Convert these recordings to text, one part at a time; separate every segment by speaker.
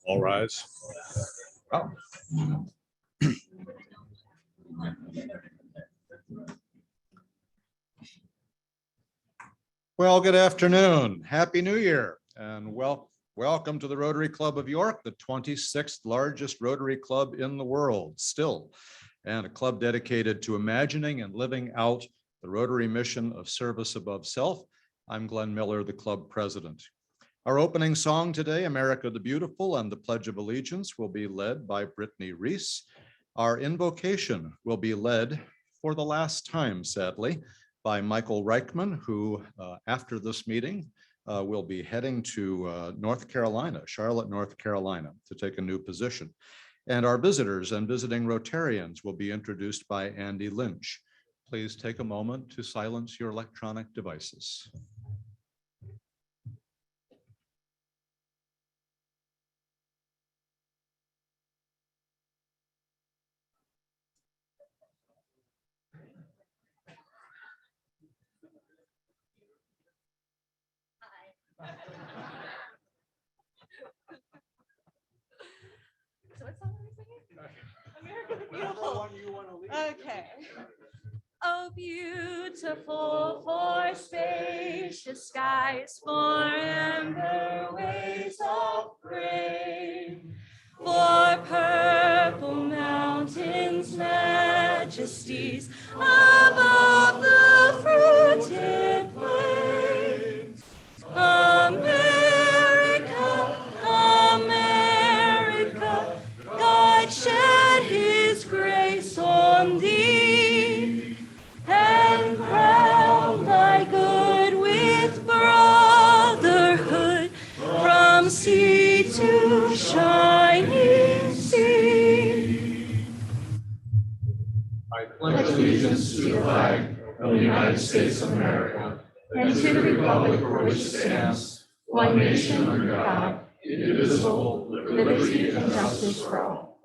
Speaker 1: All rise. Oh. Well, good afternoon. Happy New Year, and welcome to the Rotary Club of York, the 26th largest Rotary club in the world still, and a club dedicated to imagining and living out the Rotary mission of service above self. I'm Glenn Miller, the club president. Our opening song today, America the Beautiful, and the Pledge of Allegiance will be led by Brittany Reese. Our invocation will be led for the last time, sadly, by Michael Reichman, who after this meeting will be heading to North Carolina, Charlotte, North Carolina, to take a new position. And our visitors and visiting Rotarians will be introduced by Andy Lynch. Please take a moment to silence your electronic devices.
Speaker 2: So what song are we singing? America the Beautiful. Okay. Oh, beautiful for spacious skies, for amber waves of grain, for purple mountains, majesties above the fruited plains. America, America, God shed his grace on thee, and crown thy good with brotherhood from sea to shining sea.
Speaker 3: I pledge allegiance to the flag of the United States of America and to the republic for which it stands, one nation under God, indivisible, with liberty and justice for all.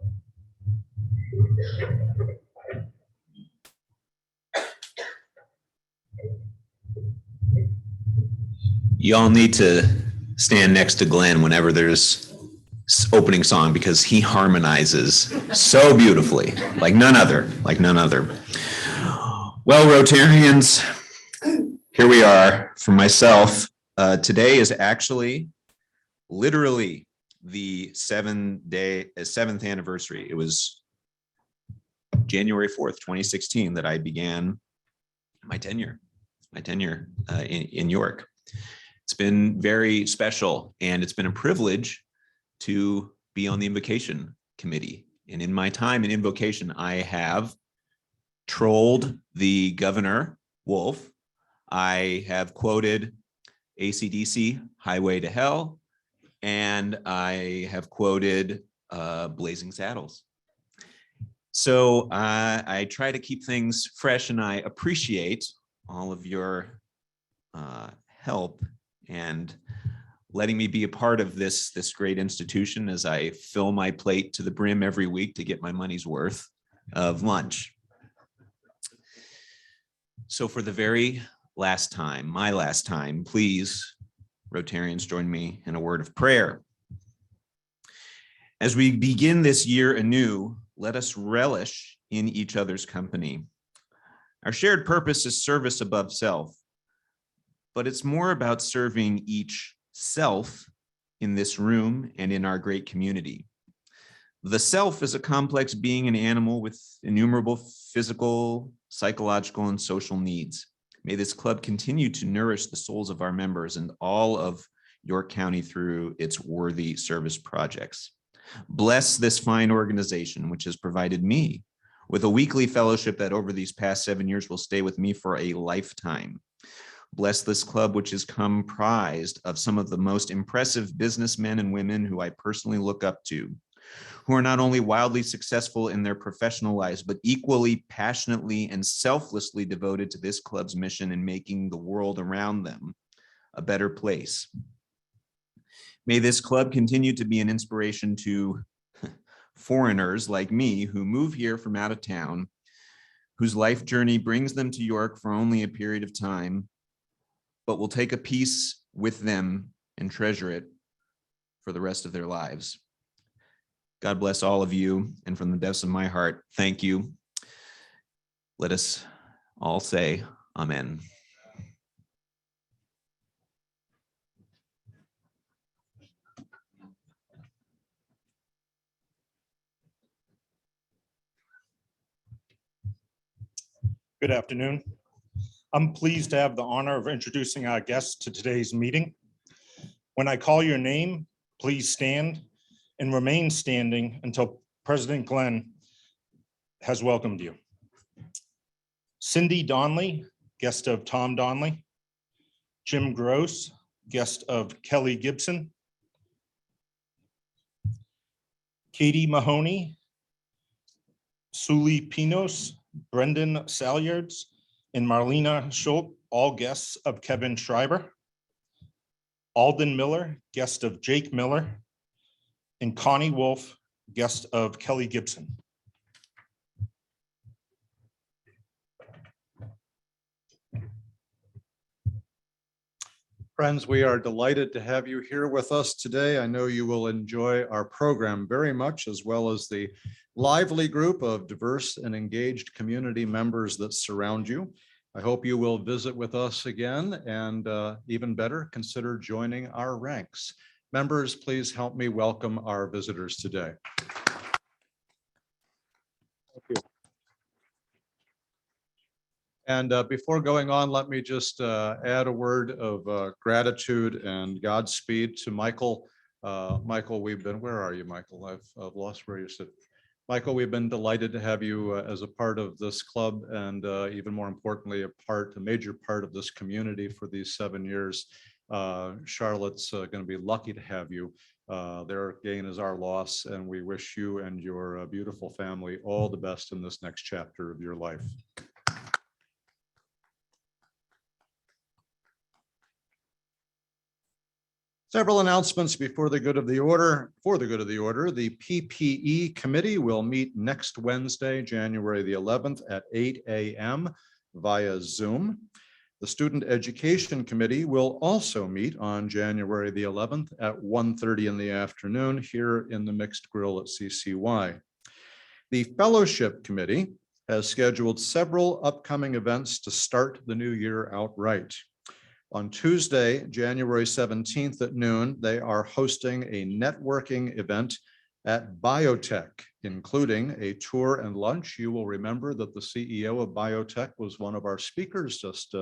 Speaker 4: You all need to stand next to Glenn whenever there's opening song, because he harmonizes so beautifully, like none other. Well, Rotarians, here we are. For myself, today is actually literally the seventh anniversary. It was January 4th, 2016 that I began my tenure in York. It's been very special, and it's been a privilege to be on the invocation committee. And in my time in invocation, I have trolled the Governor Wolf. I have quoted AC/DC, Highway to Hell, and I have quoted Blazing Saddles. So I try to keep things fresh, and I appreciate all of your help and letting me be a part of this great institution as I fill my plate to the brim every week to get my money's worth of lunch. So for the very last time, my last time, please, Rotarians, join me in a word of prayer. As we begin this year anew, let us relish in each other's company. Our shared purpose is service above self, but it's more about serving each self in this room and in our great community. The self is a complex being, an animal with innumerable physical, psychological, and social needs. May this club continue to nourish the souls of our members and all of York County through its worthy service projects. Bless this fine organization, which has provided me with a weekly fellowship that over these past 7 years will stay with me for a lifetime. Bless this club, which is comprised of some of the most impressive businessmen and women who I personally look up to, who are not only wildly successful in their professional lives, but equally passionately and selflessly devoted to this club's mission in making the world around them a better place. May this club continue to be an inspiration to foreigners like me who move here from out of town, whose life journey brings them to York for only a period of time, but will take a piece with them and treasure it for the rest of their lives. God bless all of you, and from the depths of my heart, thank you. Let us all say amen.
Speaker 5: Good afternoon. I'm pleased to have the honor of introducing our guests to today's meeting. When I call your name, please stand and remain standing until President Glenn has welcomed you. Cindy Donnelly, guest of Tom Donnelly. Jim Gross, guest of Kelley Gibson. Katie Mahoney, Suli Pinos, Brendan Salyards, and Marlena Schultz, all guests of Kevin Schreiber. Alden Miller, guest of Jake Miller, and Connie Wolf, guest of Kelley Gibson.
Speaker 1: Friends, we are delighted to have you here with us today. I know you will enjoy our program very much, as well as the lively group of diverse and engaged community members that surround you. I hope you will visit with us again, and even better, consider joining our ranks. Members, please help me welcome our visitors today. Thank you. And before going on, let me just add a word of gratitude and Godspeed to Michael. Michael, where are you, Michael? I've lost where you sit. Michael, we've been delighted to have you as a part of this club, and even more importantly, a major part of this community for these 7 years. Charlotte's going to be lucky to have you. Their gain is our loss, and we wish you and your beautiful family all the best in this next chapter of your life. Several announcements before the good of the order. For the good of the order, the PPE committee will meet next Wednesday, January the 11th at 8 a.m. via Zoom. The Student Education Committee will also meet on January the 11th at 1:30 in the afternoon here in the Mixed Grill at CCY. The Fellowship Committee has scheduled several upcoming events to start the new year out right. On Tuesday, January 17th at noon, they are hosting a networking event at Biotech, including a tour and lunch. You will remember that the CEO of Biotech was one of our speakers just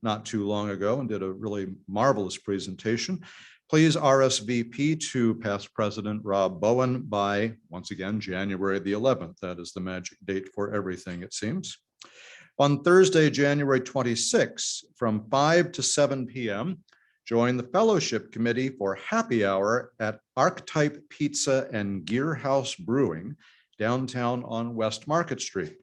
Speaker 1: not too long ago and did a really marvelous presentation. Please RSVP to past President Rob Bowen by, once again, January the 11th. That is the magic date for everything, it seems. On Thursday, January 26th, from 5 to 7 p.m., join the Fellowship Committee for happy hour at Archetype Pizza and Gear House Brewing, downtown on West Market Street.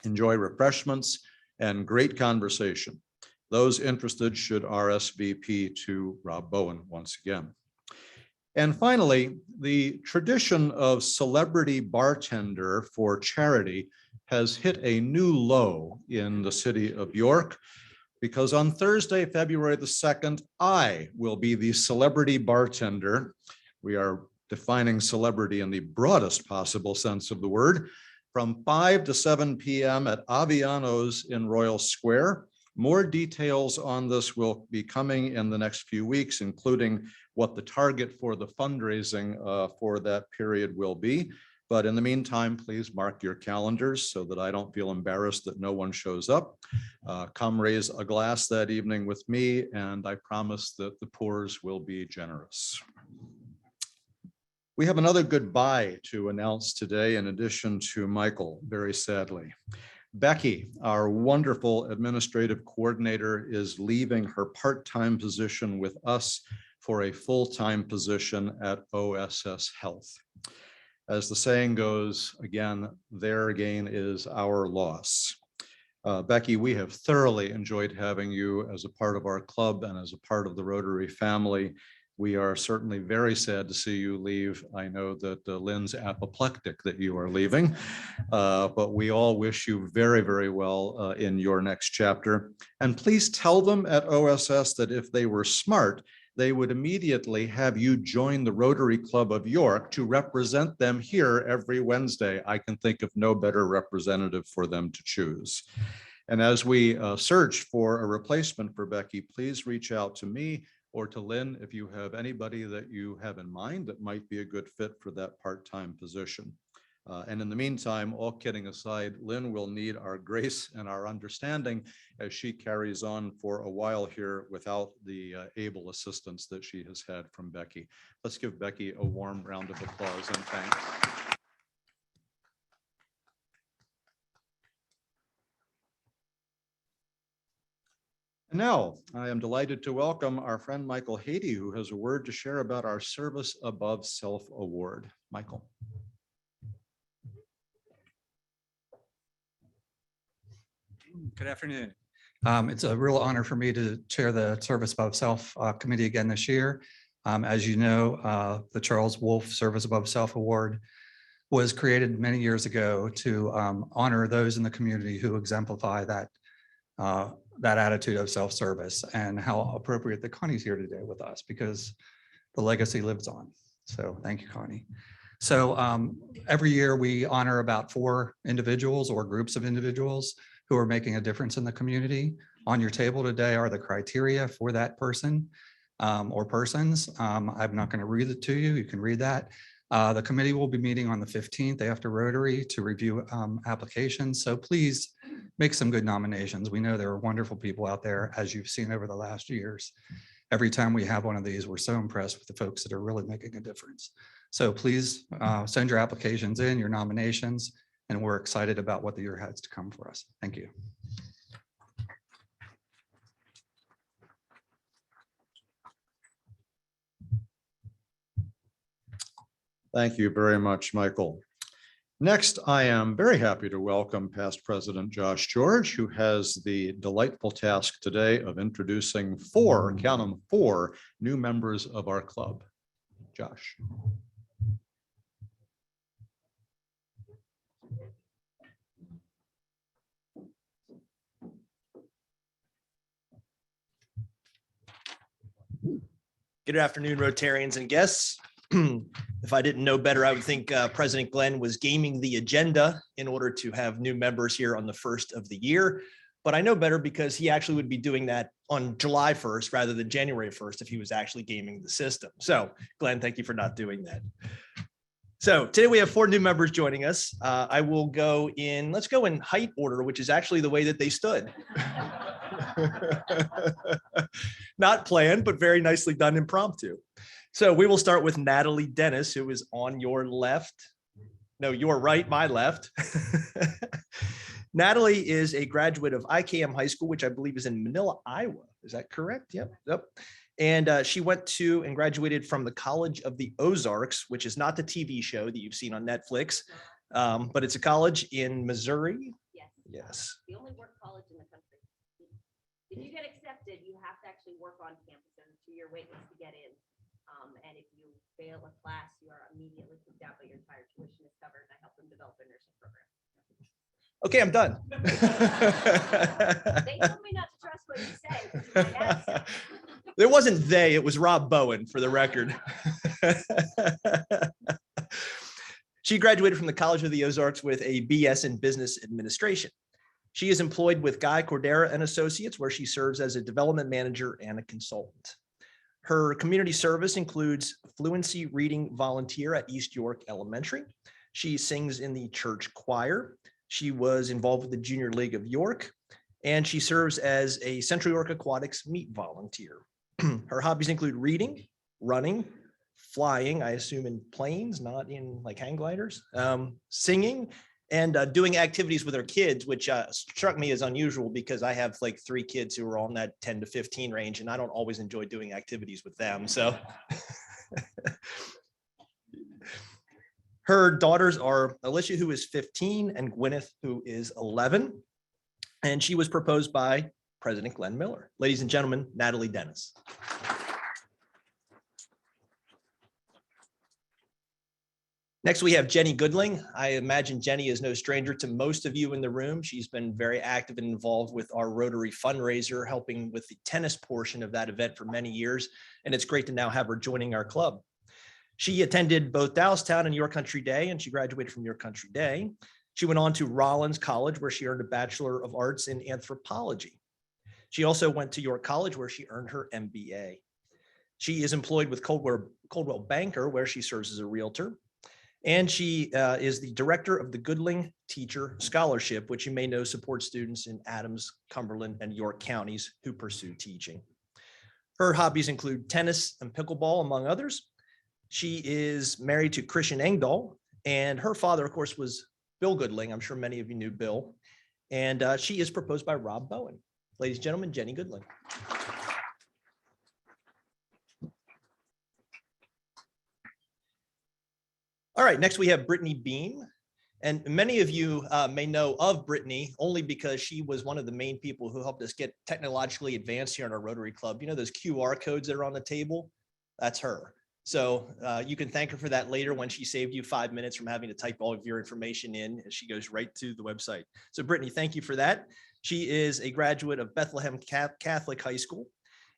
Speaker 1: Enjoy refreshments and great conversation. Those interested should RSVP to Rob Bowen once again. And finally, the tradition of celebrity bartender for charity has hit a new low in the city of York, because on Thursday, February the 2nd, I will be the celebrity bartender. We are defining celebrity in the broadest possible sense of the word, from 5 to 7 p.m. at Aviano's in Royal Square. More details on this will be coming in the next few weeks, including what the target for the fundraising for that period will be. But in the meantime, please mark your calendars so that I don't feel embarrassed that no one shows up. Come raise a glass that evening with me, and I promise that the pours will be generous. We have another goodbye to announce today, in addition to Michael, very sadly. Becky, our wonderful administrative coordinator, is leaving her part-time position with us for a full-time position at OSS Health. As the saying goes, again, their gain is our loss. Becky, we have thoroughly enjoyed having you as a part of our club and as a part of the Rotary family. We are certainly very sad to see you leave. I know that Lynn's apoplectic that you are leaving, but we all wish you very, very well in your next chapter. And please tell them at OSS that if they were smart, they would immediately have you join the Rotary Club of York to represent them here every Wednesday. I can think of no better representative for them to choose. And as we search for a replacement for Becky, please reach out to me or to Lynn if you have anybody that you have in mind that might be a good fit for that part-time position. And in the meantime, all kidding aside, Lynn will need our grace and our understanding as she carries on for a while here without the able assistance that she has had from Becky. Let's give Becky a warm round of applause and thanks. And now I am delighted to welcome our friend Michael Haiti, who has a word to share about our Service Above Self Award. Michael.
Speaker 6: Good afternoon. It's a real honor for me to chair the Service Above Self Committee again this year. As you know, the Charles Wolf Service Above Self Award was created many years ago to honor those in the community who exemplify that attitude of self-service, and how appropriate that Connie's here today with us because the legacy lives on. So thank you, Connie. So every year we honor about 4 individuals or groups of individuals who are making a difference in the community. On your table today are the criteria for that person or persons. I'm not going to read it to you. You can read that. The committee will be meeting on the 15th after Rotary to review applications. So please make some good nominations. We know there are wonderful people out there, as you've seen over the last years. Every time we have one of these, we're so impressed with the folks that are really making a difference. So please send your applications in, your nominations, and we're excited about what the year has to come for us. Thank you.
Speaker 1: Thank you very much, Michael. Next, I am very happy to welcome past President Josh George, who has the delightful task today of introducing 4, count them 4, new members of our club. Josh.
Speaker 7: Good afternoon, Rotarians and guests. If I didn't know better, I would think President Glenn was gaming the agenda in order to have new members here on the 1st of the year. But I know better because he actually would be doing that on July 1st rather than January 1st if he was actually gaming the system. So Glenn, thank you for not doing that. So today we have 4 new members joining us. I will go in, let's go in height order, which is actually the way that they stood. Not planned, but very nicely done impromptu. So we will start with Natalie Dennis, who is on your left. No, your right, my left. Natalie is a graduate of IKM High School, which I believe is in Manila, Iowa. Is that correct? Yep. And she went to and graduated from the College of the Ozarks, which is not the TV show that you've seen on Netflix, but it's a college in Missouri. Yes.
Speaker 2: The only work college in the country. If you get accepted, you have to actually work on campus and to your wait list to get in. And if you fail a class, you are immediately kicked out, but your entire tuition is covered. I help them develop their nursing program.
Speaker 7: Okay, I'm done.
Speaker 2: They told me not to trust what you say. 'Cause you might ask something.
Speaker 7: It wasn't they, it was Rob Bowen, for the record. She graduated from the College of the Ozarks with a BS in Business Administration. She is employed with Guy Cordera and Associates, where she serves as a development manager and a consultant. Her community service includes fluency reading volunteer at East York Elementary. She sings in the church choir. She was involved with the Junior League of York, and she serves as a Central York Aquatics meet volunteer. Her hobbies include reading, running, flying, I assume in planes, not in like hang gliders, singing, and doing activities with her kids, which struck me as unusual because I have like 3 kids who are on that 10 to 15 range, and I don't always enjoy doing activities with them. So her daughters are Alicia, who is 15, and Gwyneth, who is 11. And she was proposed by President Glenn Miller. Ladies and gentlemen, Natalie Dennis. Next, we have Jenny Goodling. I imagine Jenny is no stranger to most of you in the room. She's been very active and involved with our Rotary fundraiser, helping with the tennis portion of that event for many years. And it's great to now have her joining our club. She attended both Dallastown and York Country Day, and she graduated from York Country Day. She went on to Rollins College, where she earned a Bachelor of Arts in Anthropology. She also went to York College, where she earned her MBA. She is employed with Coldwell Banker, where she serves as a realtor. And she is the director of the Goodling Teacher Scholarship, which you may know supports students in Adams, Cumberland, and York counties who pursue teaching. Her hobbies include tennis and pickleball, among others. She is married to Christian Engdahl, and her father, of course, was Bill Goodling. I'm sure many of you knew Bill. And she is proposed by Rob Bowen. Ladies and gentlemen, Jenny Goodling. All right, next we have Brittany Beam. And many of you may know of Brittany only because she was one of the main people who helped us get technologically advanced here in our Rotary Club. You know those QR codes that are on the table? That's her. So you can thank her for that later when she saved you 5 minutes from having to type all of your information in, and she goes right to the website. So Brittany, thank you for that. She is a graduate of Bethlehem Catholic High School.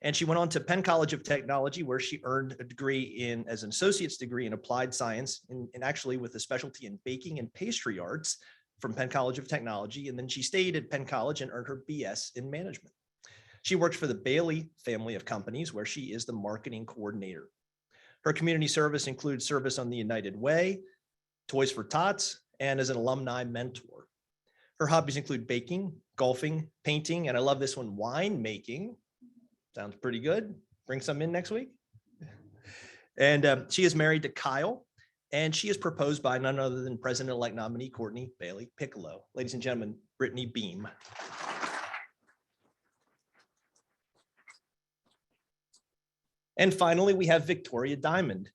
Speaker 7: And she went on to Penn College of Technology, where she earned a degree as an associate's degree in applied science, and actually with a specialty in baking and pastry arts from Penn College of Technology. And then she stayed at Penn College and earned her BS in management. She works for the Bailey family of companies, where she is the marketing coordinator. Her community service includes service on the United Way, Toys for Tots, and as an alumni mentor. Her hobbies include baking, golfing, painting, and I love this one, wine making. Sounds pretty good. Bring some in next week. And she is married to Kyle, and she is proposed by none other than President-elect nominee Courtney Bailey Piccolo. Ladies and gentlemen, Brittany Beam. And finally, we have Victoria Diamond.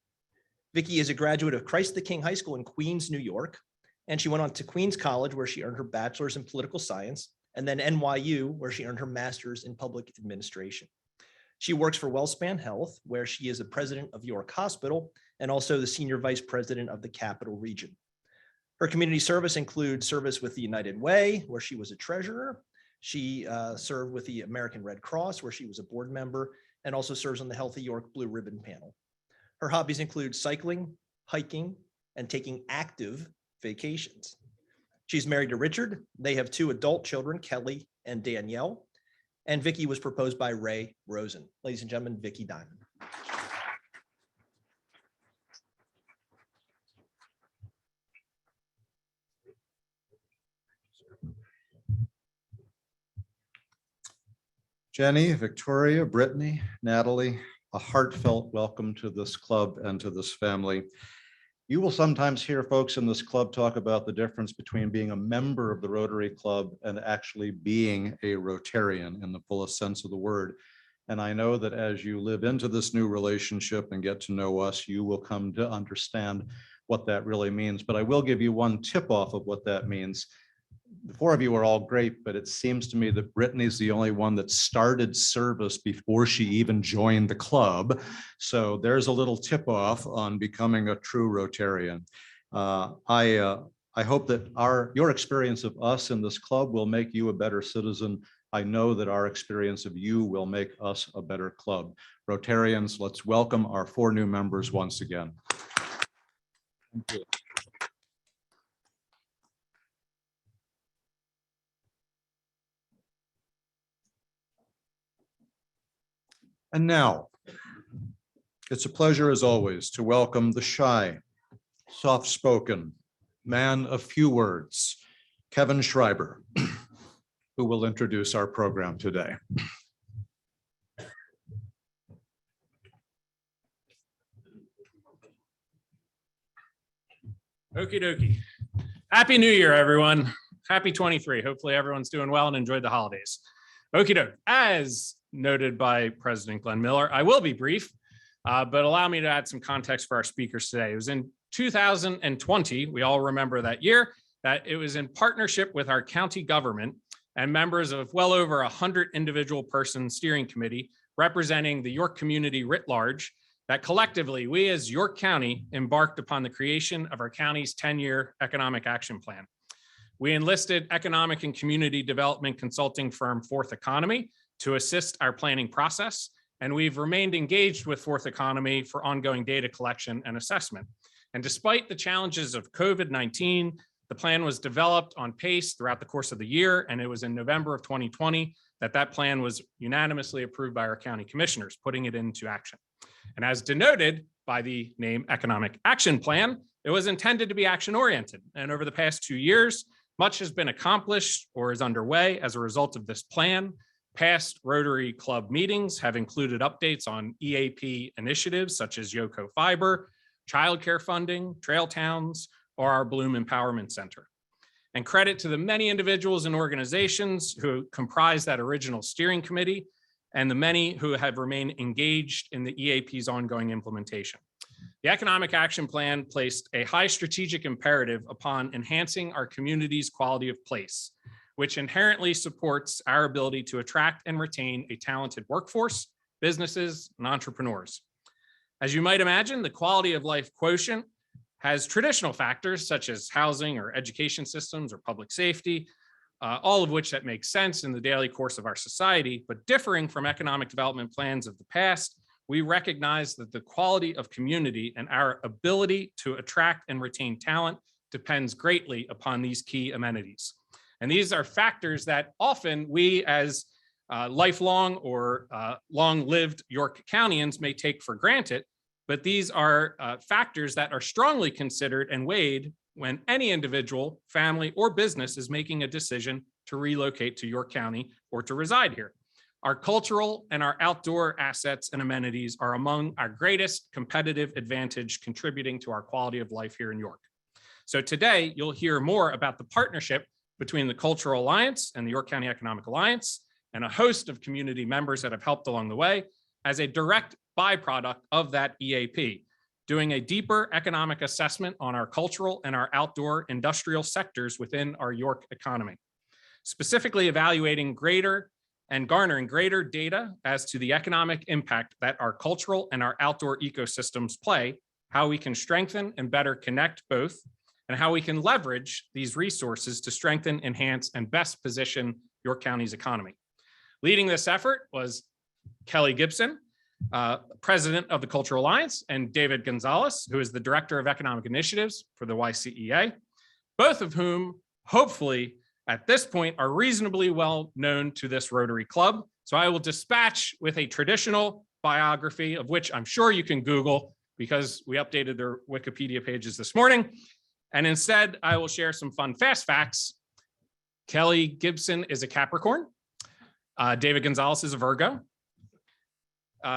Speaker 7: Vicki is a graduate of Christ the King High School in Queens, New York, and she went on to Queens College, where she earned her bachelor's in political science, and then NYU, where she earned her master's in public administration. She works for WellSpan Health, where she is the president of York Hospital and also the senior vice president of the Capital Region. Her community service includes service with the United Way, where she was a treasurer. She served with the American Red Cross, where she was a board member, and also serves on the Healthy York Blue Ribbon panel. Her hobbies include cycling, hiking, and taking active vacations. She's married to Richard. They have 2 adult children, Kelley and Danielle. And Vicki was proposed by Ray Rosen. Ladies and gentlemen, Vicki Diamond.
Speaker 1: Jenny, Victoria, Brittany, Natalie, a heartfelt welcome to this club and to this family. You will sometimes hear folks in this club talk about the difference between being a member of the Rotary Club and actually being a Rotarian in the fullest sense of the word. And I know that as you live into this new relationship and get to know us, you will come to understand what that really means. But I will give you one tip off of what that means. The 4 of you are all great, but it seems to me that Brittany's the only one that started service before she even joined the club. So there's a little tip off on becoming a true Rotarian. I hope that your experience of us in this club will make you a better citizen. I know that our experience of you will make us a better club. Rotarians, let's welcome our 4 new members once again. Thank you. And now, it's a pleasure as always to welcome the shy, soft-spoken, man of few words, Kevin Schreiber, who will introduce our program today.
Speaker 3: Okie dokie. Happy New Year, everyone. Happy 23. Hopefully everyone's doing well and enjoyed the holidays. Okie doke. As noted by President Glenn Miller, I will be brief, but allow me to add some context for our speakers today. It was in 2020, we all remember that year, that it was in partnership with our county government and members of well over 100 individual person steering committee representing the York community writ large,
Speaker 8: that collectively, we as York County embarked upon the creation of our county's 10-year economic action plan. We enlisted economic and community development consulting firm Fourth Economy to assist our planning process, and we've remained engaged with Fourth Economy for ongoing data collection and assessment. And despite the challenges of COVID-19, the plan was developed on pace throughout the course of the year, and it was in November of 2020 that plan was unanimously approved by our county commissioners, putting it into action. And as denoted by the name Economic Action Plan, it was intended to be action-oriented. And over the past 2 years, much has been accomplished or is underway as a result of this plan. Past Rotary Club meetings have included updates on EAP initiatives such as Yoko Fiber, childcare funding, trail towns, or our Bloom Empowerment Center. And credit to the many individuals and organizations who comprise that original steering committee and the many who have remained engaged in the EAP's ongoing implementation. The Economic Action Plan placed a high strategic imperative upon enhancing our community's quality of place, which inherently supports our ability to attract and retain a talented workforce, businesses, and entrepreneurs. As you might imagine, the quality of life quotient has traditional factors such as housing or education systems or public safety, all of which that makes sense in the daily course of our society, but differing from economic development plans of the past, we recognize that the quality of community and our ability to attract and retain talent depends greatly upon these key amenities. And these are factors that often we as lifelong or long-lived York Countyans may take for granted, but these are factors that are strongly considered and weighed when any individual, family, or business is making a decision to relocate to York County or to reside here. Our cultural and our outdoor assets and amenities are among our greatest competitive advantage contributing to our quality of life here in York. So today, you'll hear more about the partnership between the Cultural Alliance and the York County Economic Alliance and a host of community members that have helped along the way as a direct byproduct of that EAP, doing a deeper economic assessment on our cultural and our outdoor industrial sectors within our York economy, specifically evaluating greater and garnering greater data as to the economic impact that our cultural and our outdoor ecosystems play, how we can strengthen and better connect both, and how we can leverage these resources to strengthen, enhance, and best position York County's economy. Leading this effort was Kelley Gibson, president of the Cultural Alliance, and David Gonzalez, who is the director of economic initiatives for the YCEA, both of whom hopefully at this point are reasonably well known to this Rotary Club. So I will dispatch with a traditional biography, of which I'm sure you can Google because we updated their Wikipedia pages this morning. And instead, I will share some fun fast facts. Kelley Gibson is a Capricorn. David Gonzalez is a Virgo.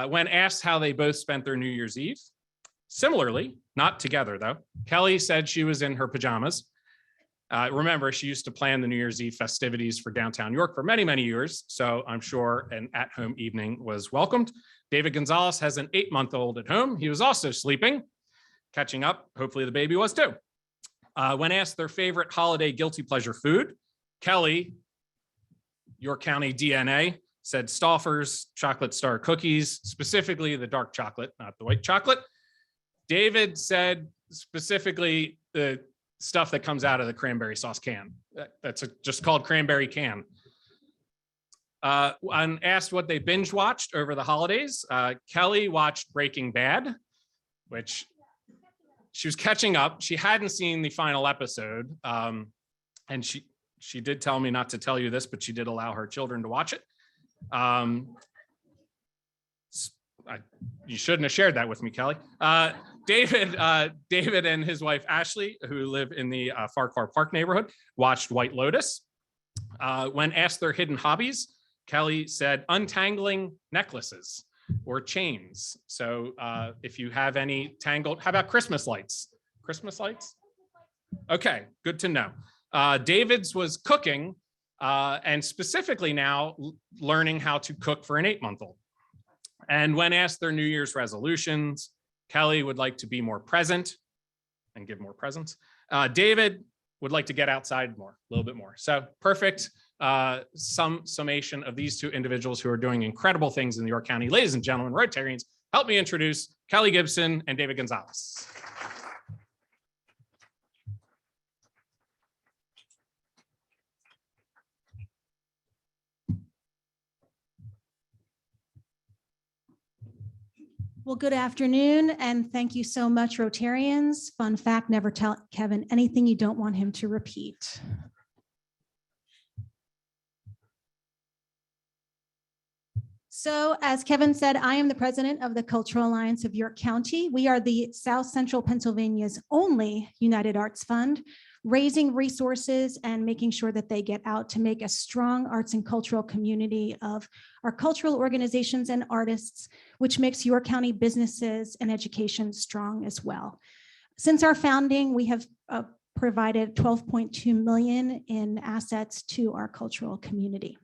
Speaker 8: When asked how they both spent their New Year's Eve, similarly, not together though, Kelley said she was in her pajamas. Remember, she used to plan the New Year's Eve festivities for downtown York for many, many years, so I'm sure an at-home evening was welcomed. David Gonzalez has an 8-month-old at home. He was also sleeping, catching up. Hopefully the baby was too. When asked their favorite holiday guilty pleasure food, Kelley, York County DNA, said Stouffer's chocolate star cookies, specifically the dark chocolate, not the white chocolate. David said specifically the stuff that comes out of the cranberry sauce can. That's just called cranberry can. When asked what they binge watched over the holidays, Kelley watched Breaking Bad, which she was catching up. She hadn't seen the final episode. And she did tell me not to tell you this, but she did allow her children to watch it. You shouldn't have shared that with me, Kelley. David and his wife, Ashley, who live in the Farquhar Park neighborhood, watched White Lotus. When asked their hidden hobbies, Kelley said untangling necklaces or chains. So if you have any tangled, how about Christmas lights? Christmas lights? Okay, good to know. David's was cooking and specifically now learning how to cook for an 8-month-old. And when asked their New Year's resolutions, Kelley would like to be more present and give more presents. David would like to get outside more, a little bit more. So perfect summation of these two individuals who are doing incredible things in the York County. Ladies and gentlemen, Rotarians, help me introduce Kelley Gibson, and David Gonzalez.
Speaker 9: Well, good afternoon, and thank you so much, Rotarians. Fun fact, never tell Kevin anything you don't want him to repeat. So as Kevin said, I am the president of the Cultural Alliance of York County. We are the South Central Pennsylvania's only United Arts Fund, raising resources and making sure that they get out to make a strong arts and cultural community of our cultural organizations and artists, which makes York County businesses and education strong as well. Since our founding, we have provided $12.2 million in assets to our cultural community.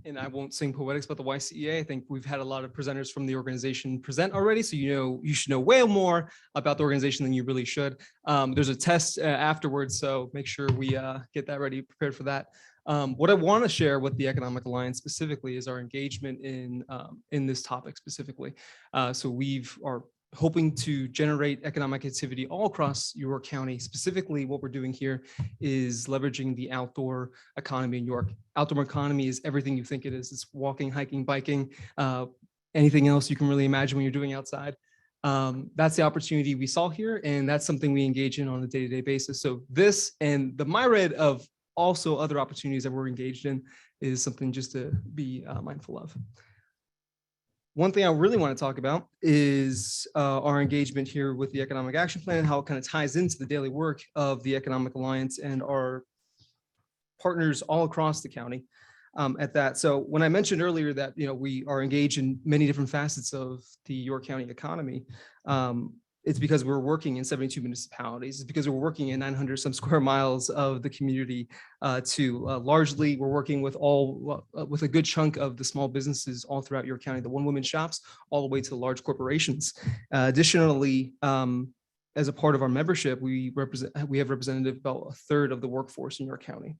Speaker 10: And I won't sing poetics about the YCEA. I think we've had a lot of presenters from the organization present already, so you should know way more about the organization than you really should. There's a test afterwards, so make sure we get that ready, prepared for that. What I want to share with the Economic Alliance specifically is our engagement in this topic specifically. So we are hoping to generate economic activity all across York County. Specifically, what we're doing here is leveraging the outdoor economy in York. Outdoor economy is everything you think it is. It's walking, hiking, biking, anything else you can really imagine when you're doing outside. That's the opportunity we saw here, and that's something we engage in on a day-to-day basis. So this and the myriad of also other opportunities that we're engaged in is something just to be mindful of. One thing I really want to talk about is our engagement here with the Economic Action Plan, how it kind of ties into the daily work of the Economic Alliance and our partners all across the county at that. So when I mentioned earlier that we are engaged in many different facets of the York County economy, it's because we're working in 72 municipalities. It's because we're working in 900 some square miles of the community largely we're working with with a good chunk of the small businesses all throughout York County, the one-woman shops, all the way to the large corporations. Additionally, as a part of our membership, we have represented about a third of the workforce in York County.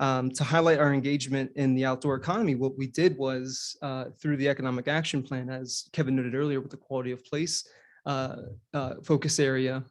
Speaker 10: To highlight our engagement in the outdoor economy, what we did was through the Economic Action Plan, as Kevin noted earlier with the quality of place focus area,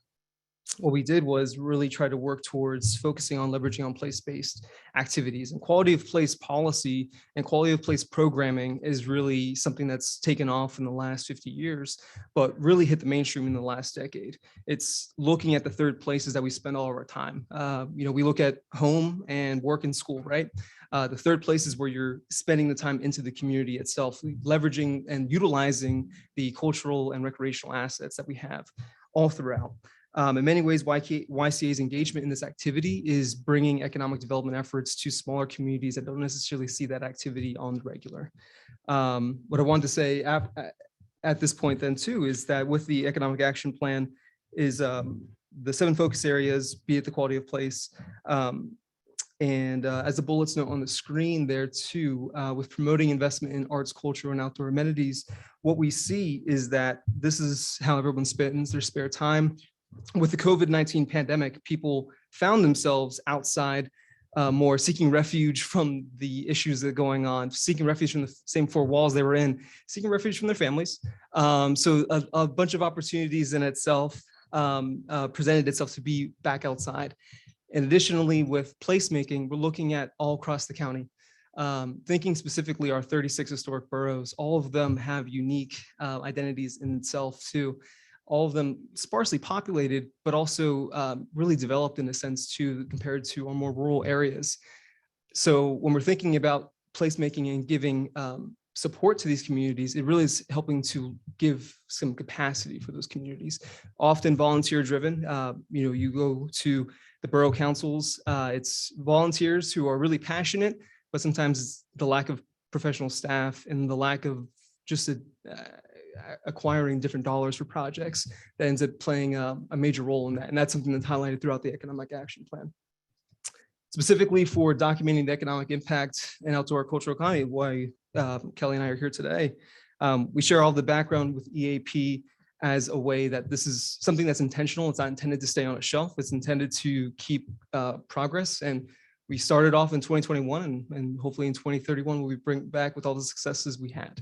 Speaker 10: what we did was really try to work towards focusing on leveraging on place-based activities, and quality of place policy and quality of place programming is really something that's taken off in the last 50 years, but really hit the mainstream in the last decade. It's looking at the third places that we spend all of our time. We look at home and work and school, right? The third place is where you're spending the time into the community itself, leveraging and utilizing the cultural and recreational assets that we have all throughout. In many ways, YCA's engagement in this activity is bringing economic development efforts to smaller communities that don't necessarily see that activity on the regular. What I wanted to say at this point then too is that with the Economic Action Plan is the 7 focus areas, be it the quality of place, and as the bullets note on the screen there too, with promoting investment in arts, culture, and outdoor amenities, what we see is that this is how everyone spends their spare time. With the COVID-19 pandemic, people found themselves outside more, seeking refuge from the issues that are going on, seeking refuge from the same 4 walls they were in, seeking refuge from their families. So a bunch of opportunities in itself presented itself to be back outside. And additionally, with placemaking, we're looking at all across the county. Thinking specifically our 36 historic boroughs, all of them have unique identities in itself too. All of them sparsely populated, but also really developed in a sense too, compared to our more rural areas. So when we're thinking about placemaking and giving support to these communities, it really is helping to give some capacity for those communities. Often volunteer driven. You go to the borough councils, it's volunteers who are really passionate, but sometimes it's the lack of professional staff and the lack of just acquiring different dollars for projects that ends up playing a major role in that. And that's something that's highlighted throughout the Economic Action Plan. Specifically for documenting the economic impact and outdoor cultural economy, why Kelley and I are here today. We share all the background with EAP as a way that this is something that's intentional. It's not intended to stay on a shelf. It's intended to keep progress. And We started off in 2021 and hopefully in 2031, we'll bring back with all the successes we had.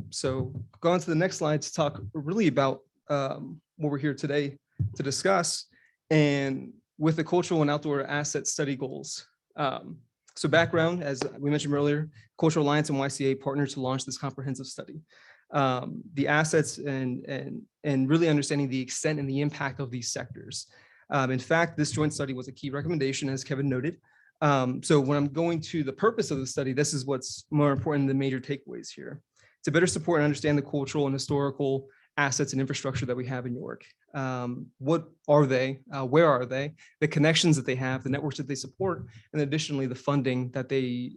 Speaker 10: So go on to the next slide to talk really about what we're here today to discuss, and with the cultural and outdoor asset study goals. So background, as we mentioned earlier, Cultural Alliance and YCA partnered to launch this comprehensive study. The assets and really understanding the extent and the impact of these sectors. In fact, this joint study was a key recommendation, as Kevin noted. So when I'm going to the purpose of the study, this is what's more important than major takeaways here. To better support and understand the cultural and historical assets and infrastructure that we have in York. What are they? Where are they? The connections that they have, the networks that they support, and additionally, the funding that they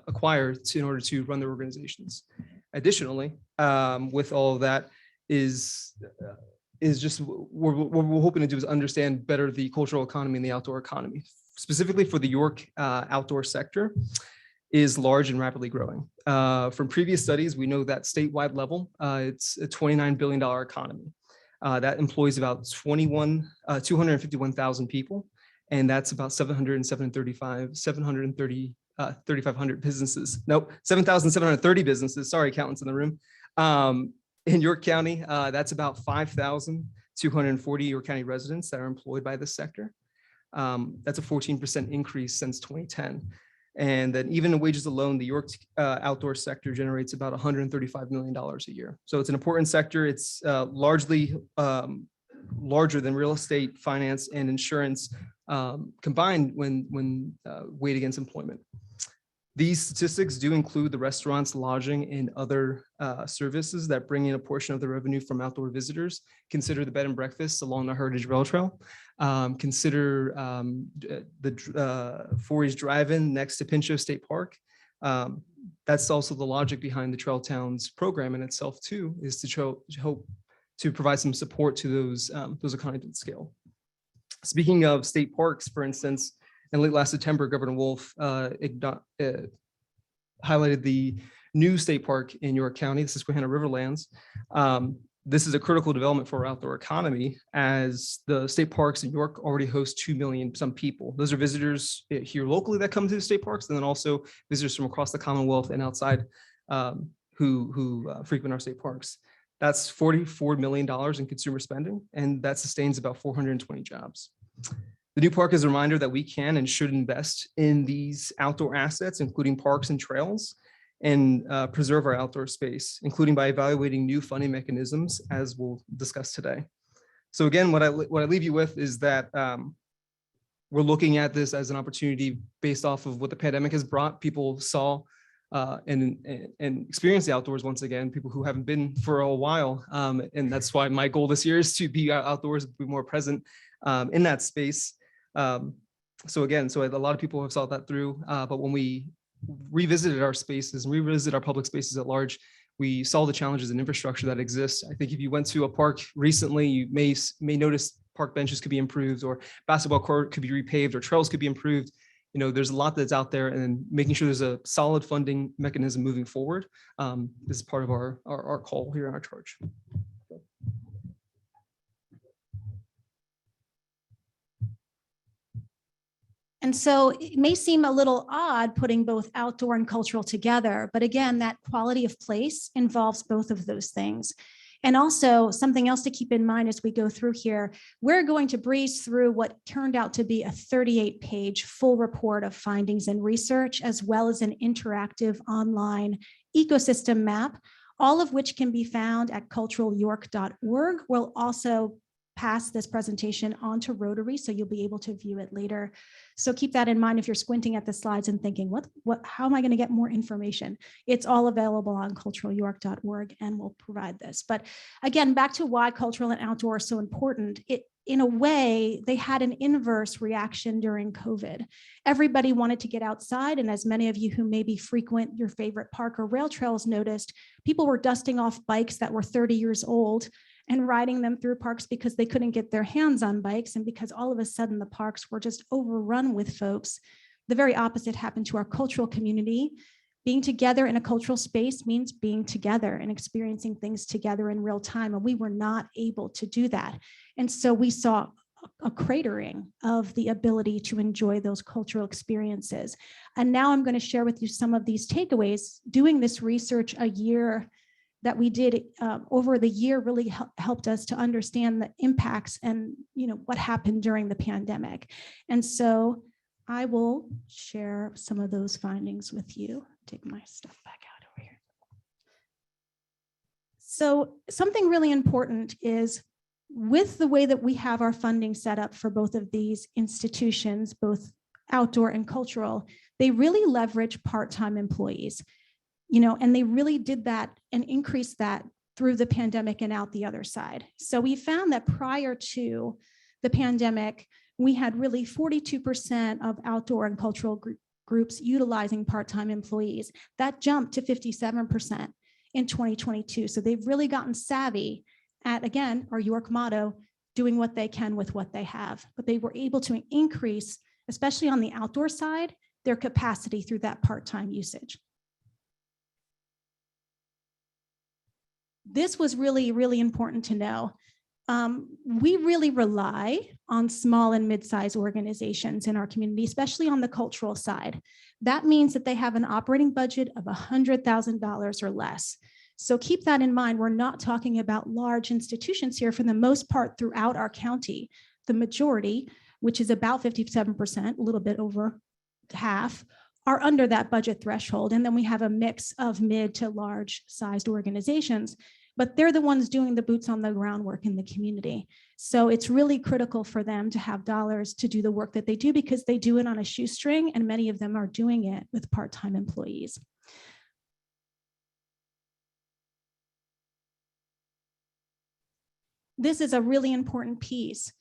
Speaker 10: acquire in order to run their organizations. Additionally, with all of that is just what we're hoping to do is understand better the cultural economy and the outdoor economy. Specifically for the York outdoor sector is large and rapidly growing. From previous studies, we know that statewide level, it's a $29 billion economy. That employs about 251,000 people, and that's about 3,500 businesses. Nope, 7,730 businesses. Sorry, accountants in the room. In York County, that's about 5,240 York County residents that are employed by this sector. That's a 14% increase since 2010. And then even in wages alone, the York outdoor sector generates about $135 million a year. So it's an important sector. It's largely larger than real estate, finance, and insurance combined when weighed against employment. These statistics do include the restaurants, lodging, and other services that bring in a portion of the revenue from outdoor visitors. Consider the bed and breakfasts along the Heritage Rail Trail. Consider the Forey's Drive-In next to Pinchot State Park. That's also the logic behind the Trail Towns program in itself too, is to hope to provide some support to those economies at scale. Speaking of state parks, for instance, in late last September, Governor Wolf highlighted the new state park in York County, the Susquehanna Riverlands. This is a critical development for our outdoor economy, as the state parks in York already host 2 million some people. Those are visitors here locally that come to the state parks, and then also visitors from across the Commonwealth and outside who frequent our state parks. That's $44 million in consumer spending, and that sustains about 420 jobs. The new park is a reminder that we can and should invest in these outdoor assets, including parks and trails, and preserve our outdoor space, including by evaluating new funding mechanisms, as we'll discuss today. So again, what I leave you with is that we're looking at this as an opportunity based off of what the pandemic has brought. People saw and experience the outdoors once again, people who haven't been for a while. And that's why my goal this year is to be outdoors, be more present in that space. So again, a lot of people have saw that through, but when we revisited our spaces and revisit our public spaces at large, we saw the challenges and infrastructure that exists. I think if you went to a park recently, you may notice park benches could be improved, or basketball court could be repaved, or trails could be improved. You know, there's a lot that's out there, and making sure there's a solid funding mechanism moving forward is part of our call here in our charge.
Speaker 9: And so it may seem a little odd putting both outdoor and cultural together, but again, that quality of place involves both of those things. And also something else to keep in mind as we go through here, we're going to breeze through what turned out to be a 38-page full report of findings and research, as well as an interactive online ecosystem map, all of which can be found at culturalyork.org. We'll also pass this presentation on to Rotary, so you'll be able to view it later. So keep that in mind if you're squinting at the slides and thinking, how am I going to get more information? It's all available on culturalyork.org, and we'll provide this. But again, back to why cultural and outdoor are so important. In a way, they had an inverse reaction during COVID. Everybody wanted to get outside, and as many of you who maybe frequent your favorite park or rail trails noticed, people were dusting off bikes that were 30 years old and riding them through parks because they couldn't get their hands on bikes, and because all of a sudden the parks were just overrun with folks. The very opposite happened to our cultural community. Being together in a cultural space means being together and experiencing things together in real time, and we were not able to do that. And so we saw a cratering of the ability to enjoy those cultural experiences. And now I'm going to share with you some of these takeaways. Doing this research a year that we did over the year really helped us to understand the impacts and what happened during the pandemic. And so I will share some of those findings with you. Take my stuff back out over here. So something really important is, with the way that we have our funding set up for both of these institutions, both outdoor and cultural, they really leverage part-time employees, and they really did that and increased that through the pandemic and out the other side. So we found that prior to the pandemic, we had really 42% of outdoor and cultural groups utilizing part-time employees. That jumped to 57% in 2022. So they've really gotten savvy at, again, our York motto, doing what they can with what they have. But they were able to increase, especially on the outdoor side, their capacity through that part-time usage. This was really, really important to know. We really rely on small and mid-sized organizations in our community, especially on the cultural side. That means that they have an operating budget of $100,000 or less. So keep that in mind. We're not talking about large institutions here. For the most part, throughout our county, the majority, which is about 57%, a little bit over half, are under that budget threshold. And then we have a mix of mid to large sized organizations, but they're the ones doing the boots on the ground work in the community. So it's really critical for them to have dollars to do the work that they do, because they do it on a shoestring, and many of them are doing it with part-time employees. This is a really important piece.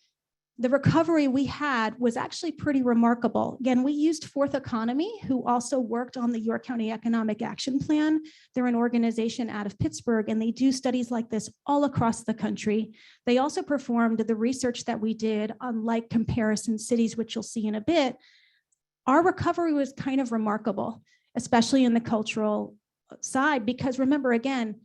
Speaker 9: The recovery we had was actually pretty remarkable. Again, we used Fourth Economy, who also worked on the York County Economic Action Plan. They're an organization out of Pittsburgh, and they do studies like this all across the country. They also performed the research that we did on like comparison cities, which you'll see in a bit. Our recovery was kind of remarkable, especially in the cultural side, because remember, again,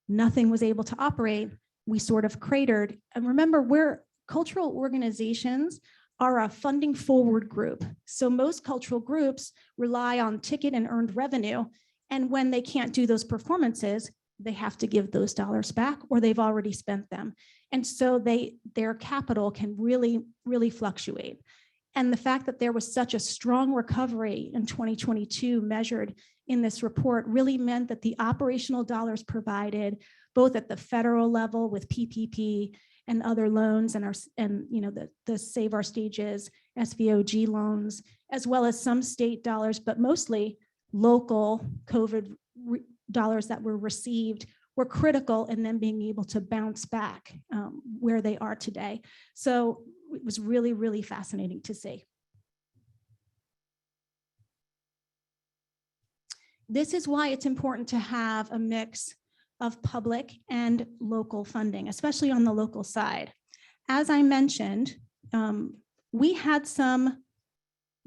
Speaker 9: nothing was able to operate. We sort of cratered. And remember, cultural organizations are a funding forward group. So most cultural groups rely on ticket and earned revenue. And when they can't do those performances, they have to give those dollars back, or they've already spent them. And so their capital can really, really fluctuate. And the fact that there was such a strong recovery in 2022 measured in this report really meant that the operational dollars provided, both at the federal level with PPP and other loans and the Save Our Stages, SVOG loans, as well as some state dollars, but mostly local COVID dollars that were received, were critical in them being able to bounce back where they are today. So it was really, really fascinating to see. This is why it's important to have a mix of public and local funding, especially on the local side. As I mentioned, we had some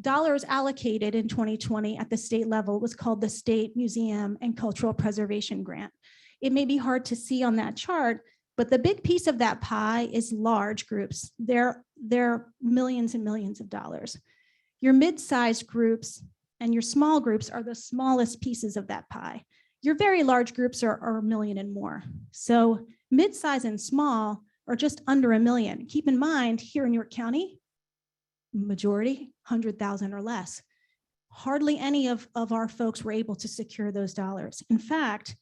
Speaker 9: dollars allocated in 2020 at the state level. It was called the State Museum and Cultural Preservation Grant. It may be hard to see on that chart, but the big piece of that pie is large groups. They're millions and millions of dollars. Your mid-sized groups and your small groups are the smallest pieces of that pie. Your very large groups are $1 million and more. So mid-size and small are just under $1 million. Keep in mind, here in York County, majority, 100,000 or less. Hardly any of our folks were able to secure those dollars. In fact,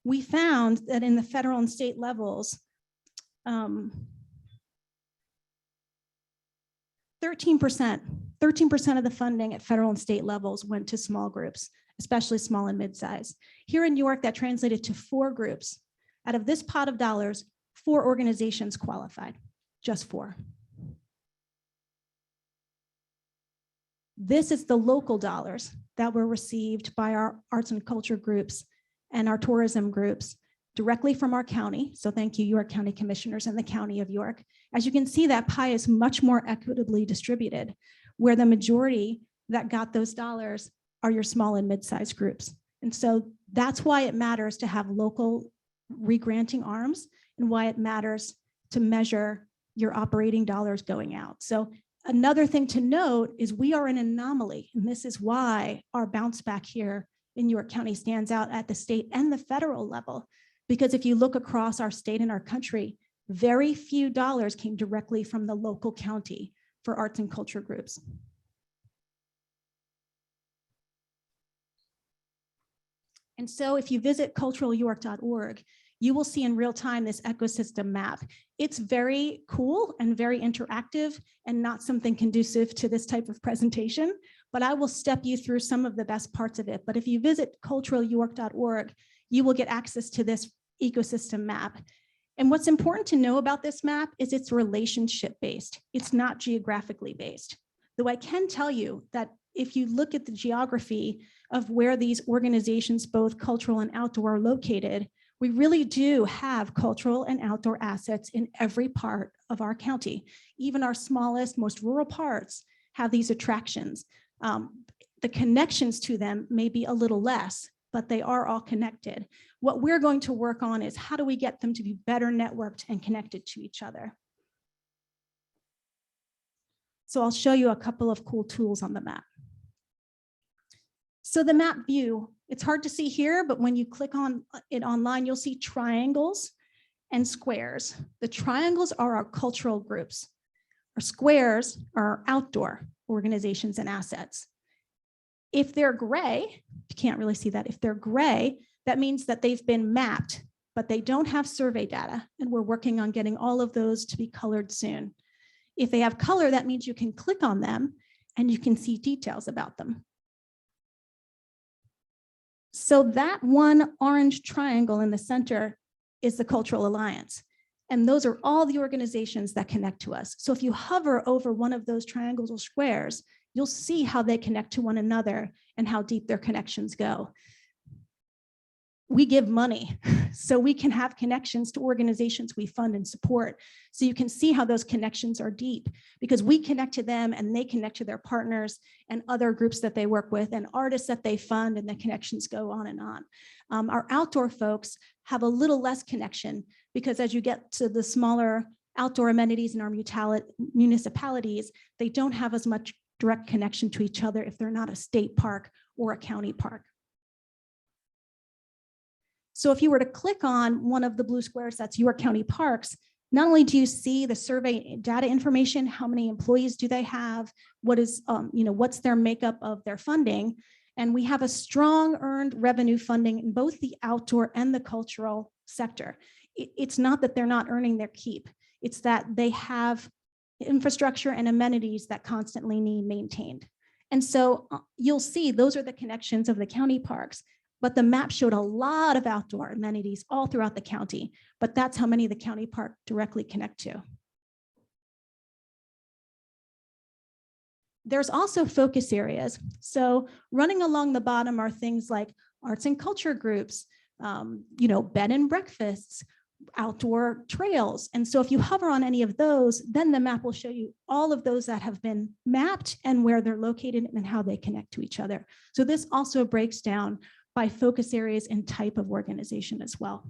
Speaker 9: we found that in the federal and state levels, 13% of the funding at federal and state levels went to small groups, especially small and mid-size. Here in New York, that translated to 4 groups. Out of this pot of dollars, 4 organizations qualified, just 4. This is the local dollars that were received by our arts and culture groups and our tourism groups directly from our county. So thank you, York County Commissioners and the County of York. As you can see, that pie is much more equitably distributed, where the majority that got those dollars are your small and mid-sized groups. And so that's why it matters to have local regranting arms, and why it matters to measure your operating dollars going out. So another thing to note is we are an anomaly, and this is why our bounce back here in York County stands out at the state and the federal level. Because if you look across our state and our country, very few dollars came directly from the local county for arts and culture groups. And so if you visit culturalyyork.org, you will see in real time this ecosystem map. It's very cool and very interactive and not something conducive to this type of presentation, but I will step you through some of the best parts of it. But if you visit culturalyyork.org, you will get access to this ecosystem map. And what's important to know about this map is it's relationship-based. It's not geographically based. Though I can tell you that if you look at the geography of where these organizations, both cultural and outdoor, are located, we really do have cultural and outdoor assets in every part of our county. Even our smallest, most rural parts have these attractions. The connections to them may be a little less, but they are all connected. What we're going to work on is how do we get them to be better networked and connected to each other? So I'll show you a couple of cool tools on the map. So the map view, it's hard to see here, but when you click on it online, you'll see triangles and squares. The triangles are our cultural groups. Our squares are our outdoor organizations and assets. If they're gray, you can't really see that. If they're gray, that means that they've been mapped, but they don't have survey data. And we're working on getting all of those to be colored soon. If they have color, that means you can click on them and you can see details about them. So that one orange triangle in the center is the Cultural Alliance. And those are all the organizations that connect to us. So if you hover over one of those triangles or squares, you'll see how they connect to one another and how deep their connections go. We give money so we can have connections to organizations we fund and support. So you can see how those connections are deep because we connect to them and they connect to their partners and other groups that they work with and artists that they fund, and the connections go on and on. Our outdoor folks have a little less connection because as you get to the smaller outdoor amenities in our municipalities, they don't have as much direct connection to each other if they're not a state park or a county park. So if you were to click on one of the blue squares, that's York County Parks, not only do you see the survey data information, how many employees do they have, what is, what's their makeup of their funding, and we have a strong earned revenue funding in both the outdoor and the cultural sector. It's not that they're not earning their keep, it's that they have infrastructure and amenities that constantly need maintained. And so you'll see those are the connections of the county parks. But the map showed a lot of outdoor amenities all throughout the county, but that's how many the county park directly connect to. There's also focus areas. So running along the bottom are things like arts and culture groups, bed and breakfasts, outdoor trails. And so if you hover on any of those, then the map will show you all of those that have been mapped and where they're located and how they connect to each other. So this also breaks down by focus areas and type of organization as well.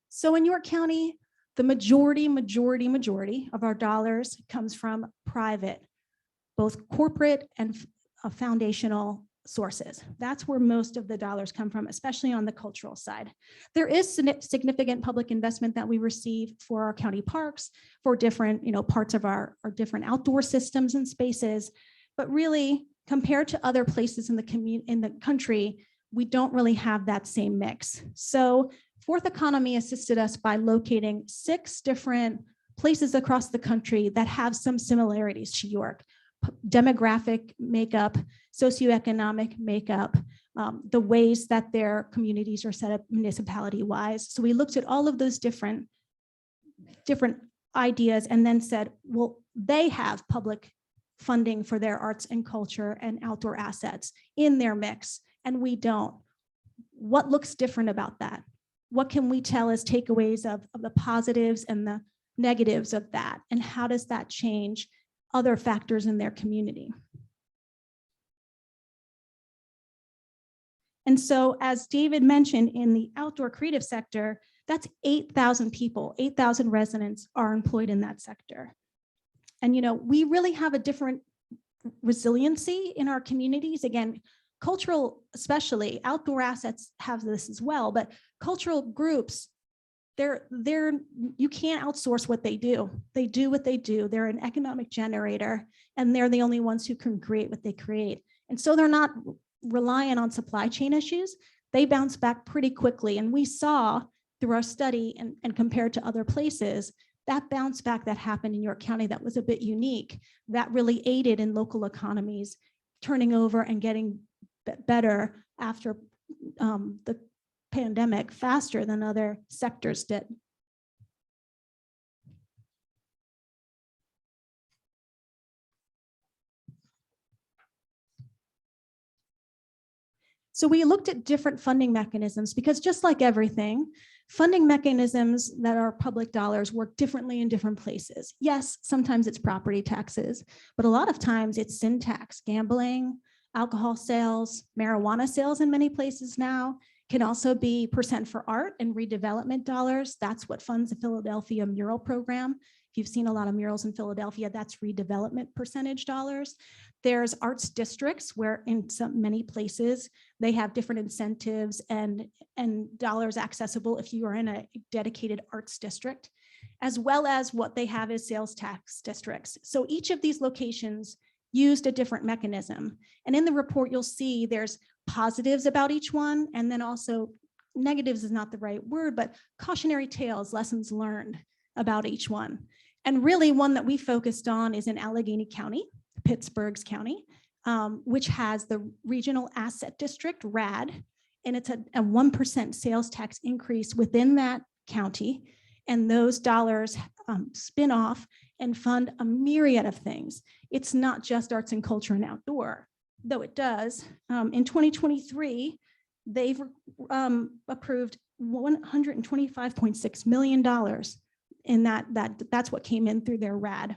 Speaker 9: So in York County, the majority of our dollars comes from private, both corporate and foundational sources. That's where most of the dollars come from, especially on the cultural side. There is significant public investment that we receive for our county parks, for different parts of our different outdoor systems and spaces. But really, compared to other places in the country, we don't really have that same mix. So Fourth Economy assisted us by locating 6 different places across the country that have some similarities to York. Demographic makeup, socioeconomic makeup, the ways that their communities are set up municipality-wise. So we looked at all of those different ideas and then said, well, they have public funding for their arts and culture and outdoor assets in their mix, and we don't. What looks different about that? What can we tell as takeaways of the positives and the negatives of that? And how does that change other factors in their community? And so as David mentioned, in the outdoor creative sector, that's 8,000 people, 8,000 residents are employed in that sector. And, you know, we really have a different resiliency in our communities. Again, cultural, especially outdoor assets have this as well, but cultural groups, you can't outsource what they do. They do what they do. They're an economic generator, and they're the only ones who can create what they create. And so they're not reliant on supply chain issues. They bounce back pretty quickly. And we saw through our study and compared to other places, that bounce back that happened in York County that was a bit unique, that really aided in local economies turning over and getting better after the pandemic faster than other sectors did. So we looked at different funding mechanisms because just like everything, funding mechanisms that are public dollars work differently in different places. Yes, sometimes it's property taxes, but a lot of times it's sin tax, gambling, alcohol sales, marijuana sales in many places now. Can also be percent for art and redevelopment dollars. That's what funds the Philadelphia mural program. If you've seen a lot of murals in Philadelphia, that's redevelopment percentage dollars. There's arts districts where in many places they have different incentives and dollars accessible if you are in a dedicated arts district, as well as what they have is sales tax districts. So each of these locations used a different mechanism. And in the report, you'll see there's positives about each one, and then also negatives is not the right word, but cautionary tales, lessons learned about each one. And really one that we focused on is in Allegheny County, Pittsburgh's county, which has the Regional Asset District, RAD, and it's a 1% sales tax increase within that county. And those dollars spin off and fund a myriad of things. It's not just arts and culture and outdoor, though it does. In 2023, they've approved $125.6 million in that's what came in through their RAD.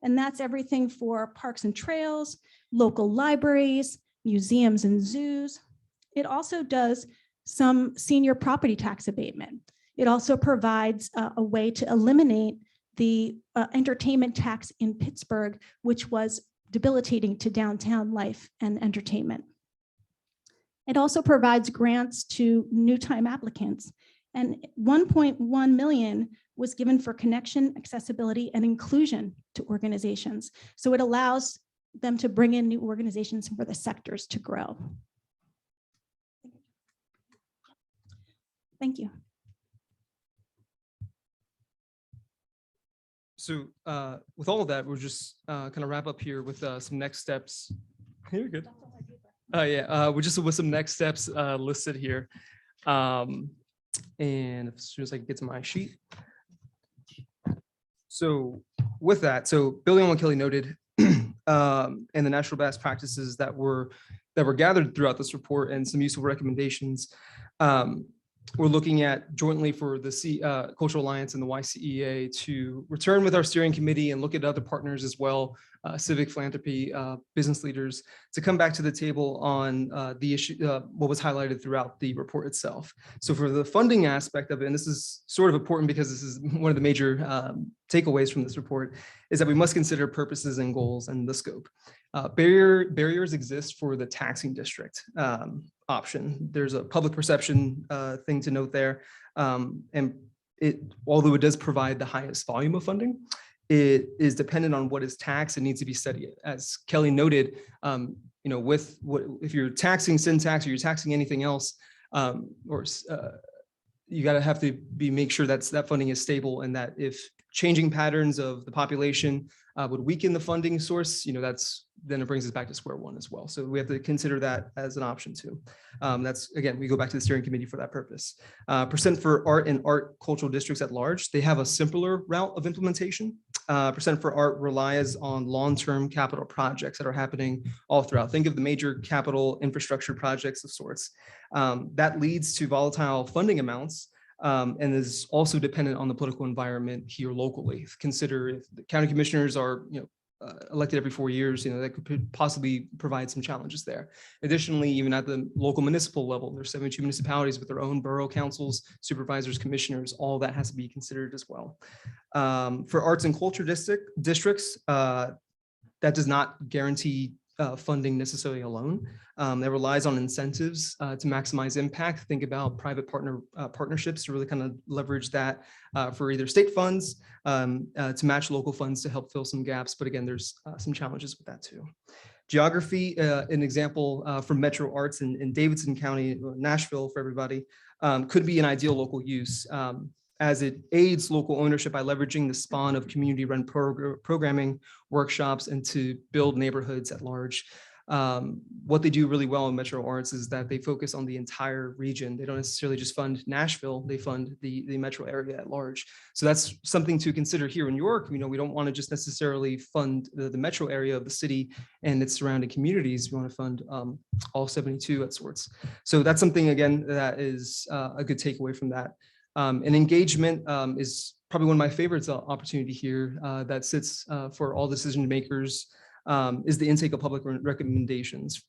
Speaker 9: And that's everything for parks and trails, local libraries, museums and zoos. It also does some senior property tax abatement. It also provides a way to eliminate the entertainment tax in Pittsburgh, which was debilitating to downtown life and entertainment. It also provides grants to new time applicants, and 1.1 million was given for connection, accessibility, and inclusion to organizations. So it allows them to bring in new organizations for the sectors to grow. Thank you.
Speaker 10: So with all of that, we'll just kind of wrap up here with some next steps. You're good. We're just with some next steps listed here. And as soon as I can get to my sheet. So with that, so building on what Kelley noted, and the national best practices that were gathered throughout this report and some useful recommendations, we're looking at jointly for the Cultural Alliance and the YCEA to return with our steering committee and look at other partners as well, civic philanthropy, business leaders, to come back to the table on the issue, what was highlighted throughout the report itself. So for the funding aspect of it, and this is sort of important because this is one of the major takeaways from this report, is that we must consider purposes and goals and the scope. Barriers exist for the taxing district option. There's a public perception thing to note there. And although it does provide the highest volume of funding, it is dependent on what is taxed and needs to be studied. As Kelley noted, with if you're taxing sin tax or you're taxing anything else, you got to have to make sure that funding is stable, and that if changing patterns of the population would weaken the funding source, then it brings us back to square one as well. So we have to consider that as an option too. That's, again, we go back to the steering committee for that purpose. Percent for art and art cultural districts at large, they have a simpler route of implementation. Percent for art relies on long-term capital projects that are happening all throughout. Think of the major capital infrastructure projects of sorts. That leads to volatile funding amounts, and is also dependent on the political environment here locally. Consider if the county commissioners are, elected every 4 years, that could possibly provide some challenges there. Additionally, even at the local municipal level, there's 72 municipalities with their own borough councils, supervisors, commissioners, all that has to be considered as well. For arts and culture districts, that does not guarantee funding necessarily alone. That relies on incentives to maximize impact. Think about private partnerships to really kind of leverage that for either state funds to match local funds to help fill some gaps. But again, there's some challenges with that too. Geography, an example from Metro Arts in Davidson County, Nashville for everybody, could be an ideal local use. As it aids local ownership by leveraging the spawn of community-run programming, workshops, and to build neighborhoods at large. What they do really well in Metro Arts is that they focus on the entire region. They don't necessarily just fund Nashville, they fund the metro area at large. So that's something to consider here in York. We don't want to just necessarily fund the metro area of the city and its surrounding communities. We want to fund all 72 at sorts. So that's something, again, that is a good takeaway from that. And engagement is probably one of my favorites opportunity here that sits for all decision makers is the intake of public recommendations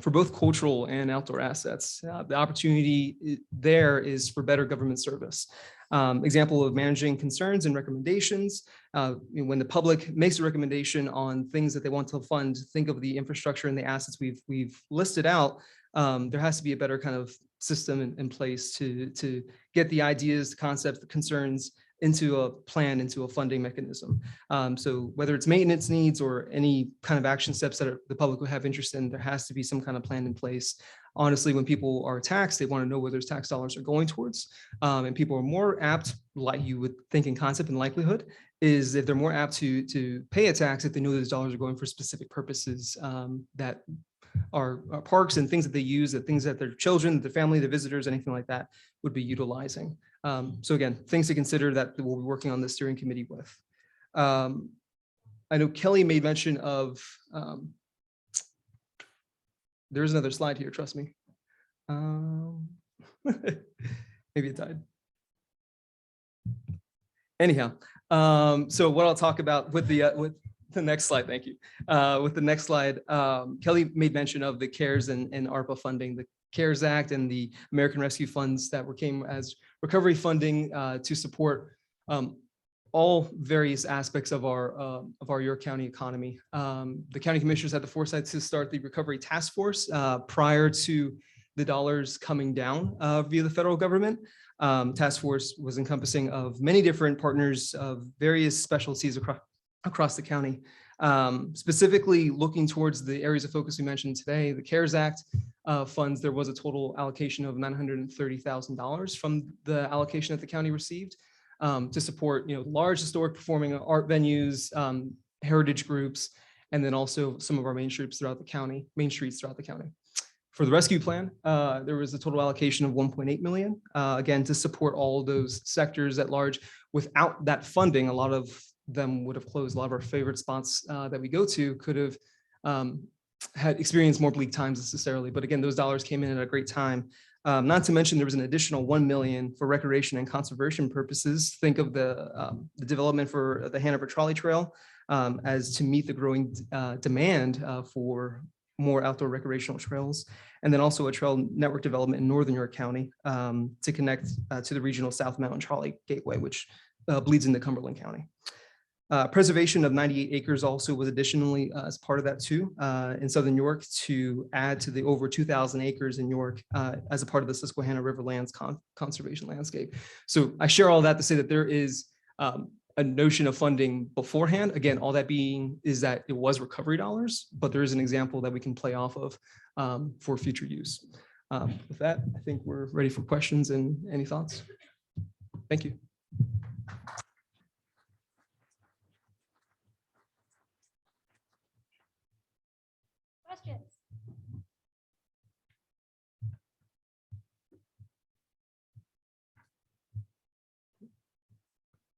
Speaker 10: for both cultural and outdoor assets. The opportunity there is for better government service. Example of managing concerns and recommendations. When the public makes a recommendation on things that they want to fund, think of the infrastructure and the assets we've listed out. There has to be a better kind of system in place to get the ideas, the concepts, the concerns into a plan, into a funding mechanism. So whether it's maintenance needs or any kind of action steps that the public would have interest in, there has to be some kind of plan in place. Honestly, when people are taxed, they want to know where those tax dollars are going towards. And people are more apt, like you would think in concept and likelihood, is if they're more apt to pay a tax if they know those dollars are going for specific purposes that are parks and things that they use, that things that their children, their family, their visitors, anything like that would be utilizing. So again, things to consider that we'll be working on the steering committee with. I know Kelley made mention of, there's another slide here, trust me. Maybe it died. Anyhow, so what I'll talk about with the next slide, thank you. With the next slide, Kelley made mention of the CARES and ARPA funding, the CARES Act and the American Rescue Funds that came as recovery funding to support all various aspects of our York County economy. The county commissioners had the foresight to start the recovery task force prior to the dollars coming down via the federal government. Task force was encompassing of many different partners of various specialties across the county. Specifically looking towards the areas of focus we mentioned today, the CARES Act funds, there was a total allocation of $930,000 from the allocation that the county received to support large historic performing art venues, heritage groups, and then also some of our main streets throughout the county. For the rescue plan, there was a total allocation of $1.8 million, again, to support all of those sectors at large. Without that funding, a lot of them would have closed. A lot of our favorite spots that we go to could have had experienced more bleak times necessarily. But again, those dollars came in at a great time. Not to mention there was an additional $1 million for recreation and conservation purposes. Think of the development for the Hanover Trolley Trail as to meet the growing demand for more outdoor recreational trails. And then also a trail network development in Northern York County to connect to the regional South Mountain Trolley Gateway, which bleeds into Cumberland County. Preservation of 98 acres also was additionally as part of that too in Southern York to add to the over 2,000 acres in York as a part of the Susquehanna River Lands Conservation Landscape. So I share all that to say that there is a notion of funding beforehand. Again, all that being is that it was recovery dollars, but there is an example that we can play off of for future use. With that, I think we're ready for questions and any thoughts. Thank you.
Speaker 2: Questions?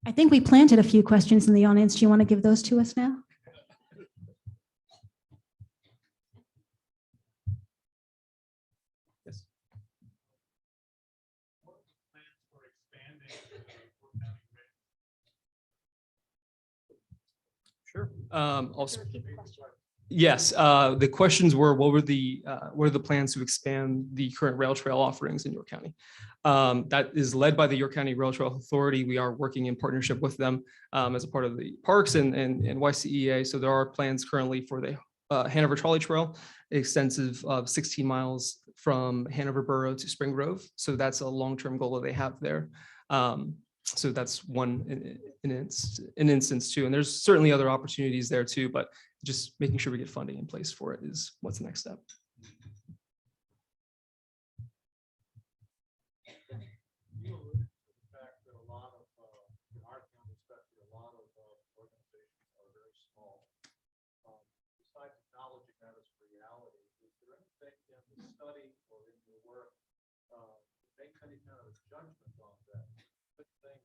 Speaker 9: I think we planted a few questions in the audience. Do you want to give those to us now?
Speaker 10: Yes. Sure. Also,
Speaker 9: Repeat the question.
Speaker 10: yes, the questions were, what are the plans to expand the current rail trail offerings in York County? That is led by the York County Rail Trail Authority. We are working in partnership with them as a part of the parks and YCEA. So there are plans currently for the Hanover Trolley Trail, extensive of 16 miles from Hanover Borough to Spring Grove. So that's a long-term goal that they have there. So that's one an instance too. And there's certainly other opportunities there too, but just making sure we get funding in place for it is what's the next step.
Speaker 3: You alluded to the fact that a lot of, in our county especially, a lot of organizations are very small. Besides acknowledging that as a reality, is there anything in the study or in your work that makes any kind of judgment on that? Good thing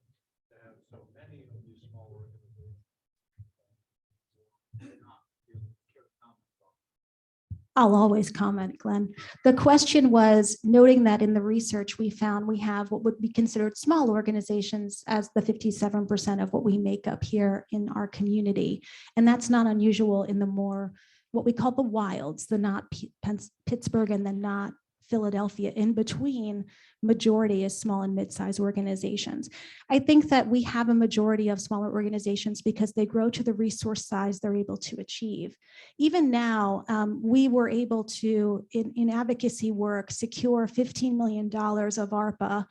Speaker 3: to have so many of these small organizations.
Speaker 9: I'll always comment, Glenn. The question was noting that in the research we found we have what would be considered small organizations as the 57% of what we make up here in our community. And that's not unusual in the more what we call the wilds, the not Pittsburgh and the not Philadelphia. In between, majority is small and mid-sized organizations. I think that we have a majority of smaller organizations because they grow to the resource size they're able to achieve. Even now, we were able to, in advocacy work, secure $15 million of ARPA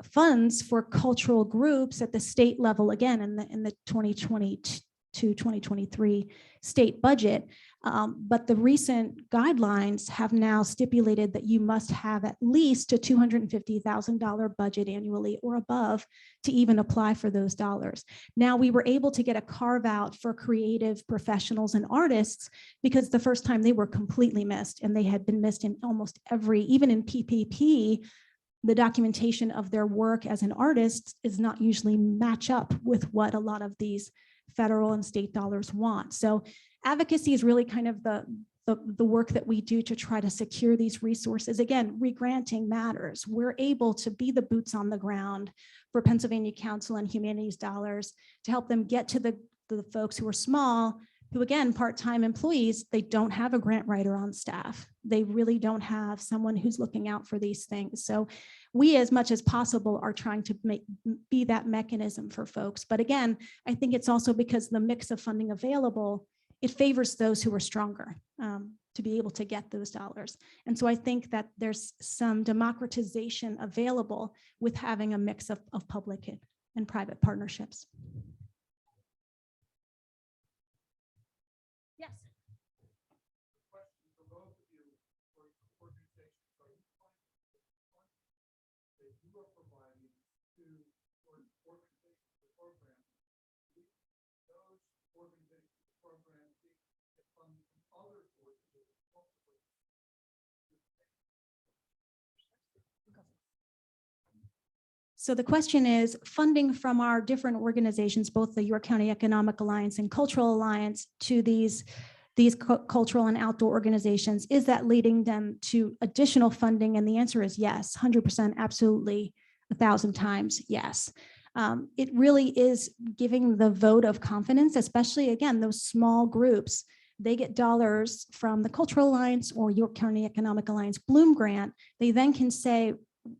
Speaker 9: funds for cultural groups at the state level, again, in the 2022-2023 state budget. But the recent guidelines have now stipulated that you must have at least a $250,000 budget annually or above to even apply for those dollars. Now, we were able to get a carve out for creative professionals and artists because the first time they were completely missed, and they had been missed in almost every, even in PPP, the documentation of their work as an artist is not usually match up with what a lot of these federal and state dollars want. So advocacy is really kind of the work that we do to try to secure these resources. Again, regranting matters. We're able to be the boots on the ground for Pennsylvania Council and Humanities dollars to help them get to the folks who are small, who again, part-time employees, they don't have a grant writer on staff. They really don't have someone who's looking out for these things. So we, as much as possible, are trying to be that mechanism for folks. But again, I think it's also because the mix of funding available, it favors those who are stronger to be able to get those dollars. And so I think that there's some democratization available with having a mix of public and private partnerships. Yes.
Speaker 3: Question for both of you, for organizations, are you finding that you are providing to organizations or programs, those organizations or programs get funding from other organizations?
Speaker 9: So the question is, funding from our different organizations, both the York County Economic Alliance and Cultural Alliance, to these cultural and outdoor organizations, is that leading them to additional funding? And the answer is yes, 100%, absolutely, 1,000 times yes. It really is giving the vote of confidence, especially, again, those small groups. They get dollars from the Cultural Alliance or York County Economic Alliance Bloom Grant. They then can say,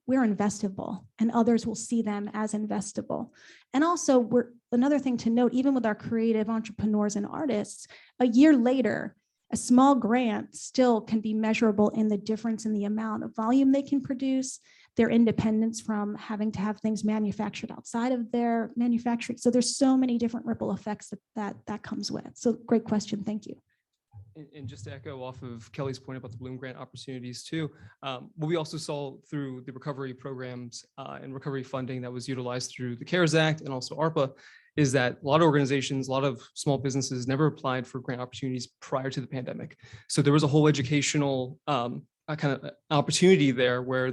Speaker 9: we're investable, and others will see them as investable. And also, another thing to note, even with our creative entrepreneurs and artists, a year later, a small grant still can be measurable in the difference in the amount of volume they can produce, their independence from having to have things manufactured outside of their manufacturing. So there's so many different ripple effects that comes with. So great question, thank you.
Speaker 10: And just to echo off of Kelly's point about the Bloom Grant opportunities too, what we also saw through the recovery programs and recovery funding that was utilized through the CARES Act and also ARPA is that a lot of organizations, a lot of small businesses never applied for grant opportunities prior to the pandemic. So there was a whole educational kind of opportunity there where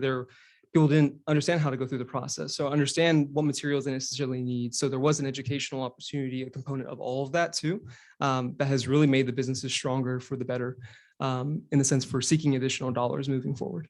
Speaker 10: people didn't understand how to go through the process. So understand what materials they necessarily need. So there was an educational opportunity, a component of all of that too, that has really made the businesses stronger for the better in the sense for seeking additional dollars moving forward.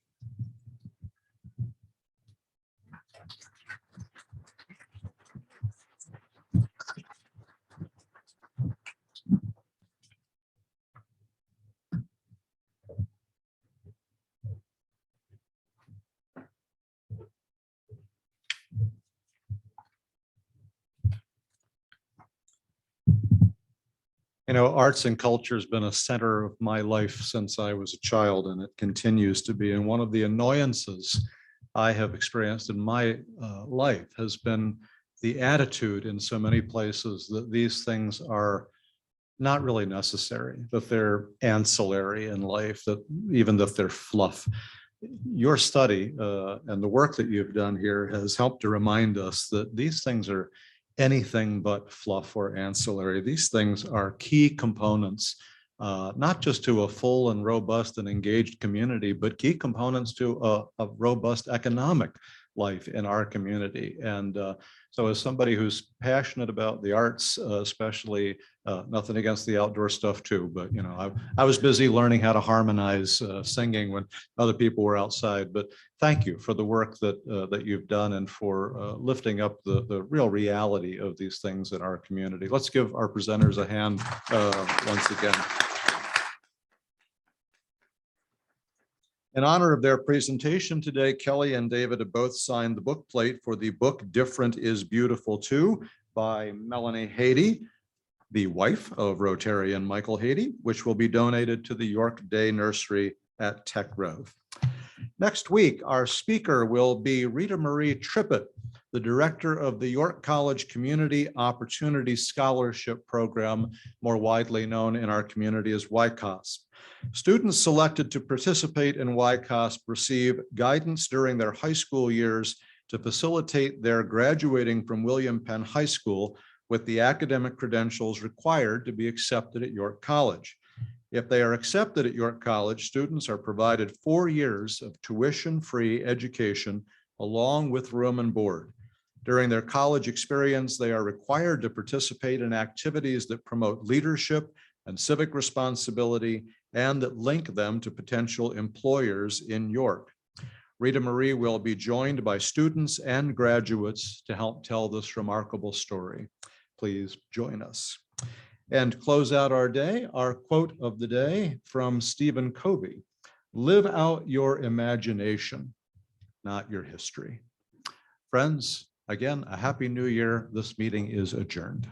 Speaker 1: You know, arts and culture has been a center of my life since I was a child, and it continues to be. And one of the annoyances I have experienced in my life has been the attitude in so many places that these things are not really necessary, that they're ancillary in life, that even if they're fluff. Your study and the work that you've done here has helped to remind us that these things are anything but fluff or ancillary. These things are key components, not just to a full and robust and engaged community, but key components to a robust economic life in our community. And so as somebody who's passionate about the arts, especially nothing against the outdoor stuff too, but you know, I was busy learning how to harmonize singing when other people were outside. But thank you for the work that you've done and for lifting up the real reality of these things in our community. Let's give our presenters a hand once again. In honor of their presentation today, Kelley and David have both signed the book plate for the book Different is Beautiful Too by Melanie Haiti, the wife of Rotarian Michael Haiti, which will be donated to the York Day Nursery at Tech Grove. Next week, our speaker will be Rita Marie Trippett, the director of the York College Community Opportunity Scholarship Program, more widely known in our community as YCOS. Students selected to participate in YCOS receive guidance during their high school years to facilitate their graduating from William Penn High School with the academic credentials required to be accepted at York College. If they are accepted at York College, students are provided 4 years of tuition-free education along with room and board. During their college experience, they are required to participate in activities that promote leadership and civic responsibility and that link them to potential employers in York. Rita Marie will be joined by students and graduates to help tell this remarkable story. Please join us. And close out our day, our quote of the day from Stephen Covey: "Live out your imagination, not your history." Friends, again, a happy new year. This meeting is adjourned.